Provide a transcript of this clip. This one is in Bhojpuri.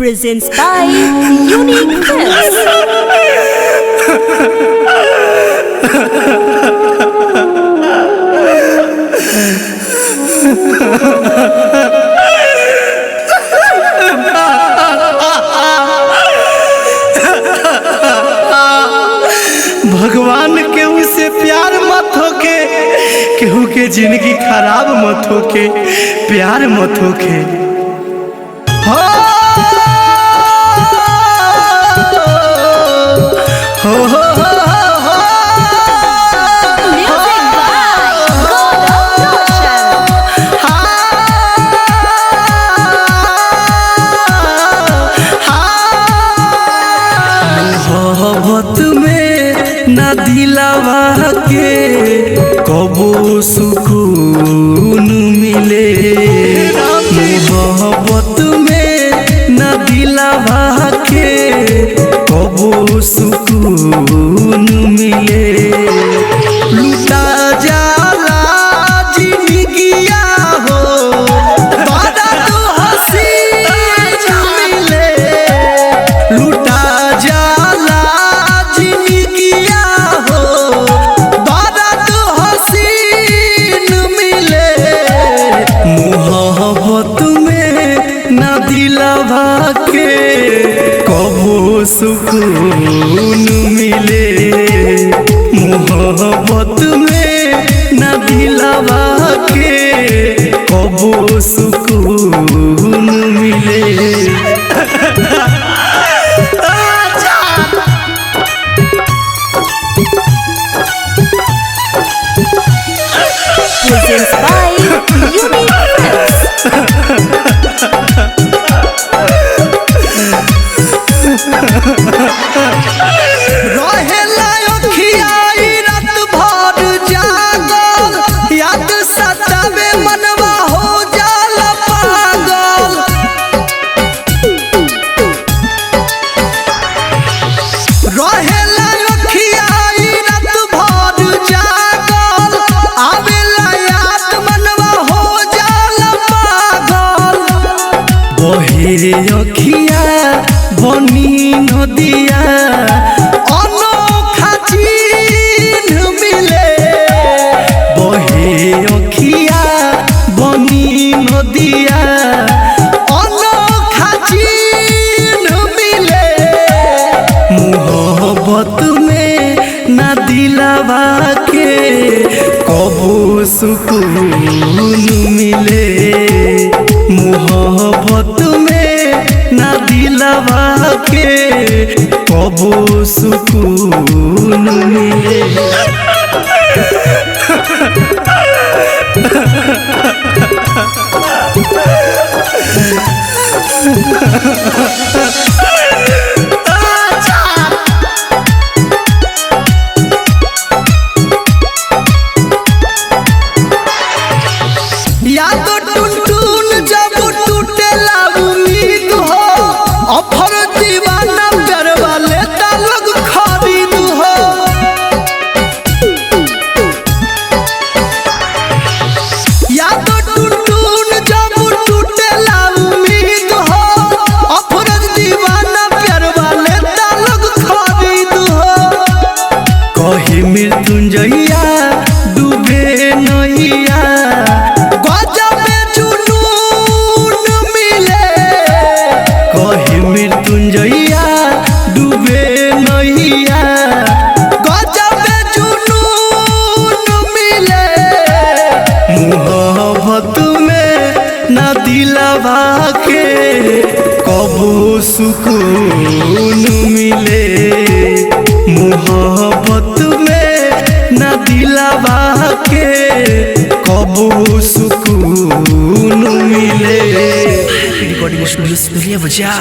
presents by Unique Films. भगवान केहू से प्यार मत होके, केहू के जिंदगी खराब मत होके, प्यार मत होके। हो हो हो हो Music by Gaurav Roshan. मोहब्बत में ना दिलावा के कबो सुकून मिले, मोहब्बत में ना दिलावा के कबो सुकून मिले। लुटा जाला जिंदगिया हो बादा तो हसीन मिले, लुटा जाला जिंदगिया हो बादा तो हसीन मिले। मोहब्बत में ना दिलावा के कबो सुकून मिले, मोहब्बत में ना दिलावा के कबो सुकून मिले। Presents by Unique Films. रहेला अखियाई रात भर जागल, याद सतावे मनवा हो जाला पागल। रहेला अखियाई रात भर जागल, आवेला याद मनवा हो जाला पागल। बहे अखिया बनी नदिया अनोखा चिन्ह मिले, बहे अखिया बनी नदिया अनोखा चिन्ह मिले। मोहब्बत में ना दिलावा के कबो सुकून मिले, मोहब्बत में ना दिलावा के कबो सुकून मिले। याद टुन जब टूटेला उम्मीद हो, अफर दीवाना प्यार वाले तालग खरीद हो। याद टुन जब टूटेला उम्मीद हो, अफर दीवाना प्यार वाले तालग खरीद हो। कही मृत्युंजया डूबे नैया मृत्युंजया डूबे नैया गजब जुनून मिले। मोहब्बत में ना दिलावा के कबो सुकून मिले, मोहब्बत में ना दिलावा के कबो सुकून मिले। रिकॉर्डिंग स्टूडियो बजा।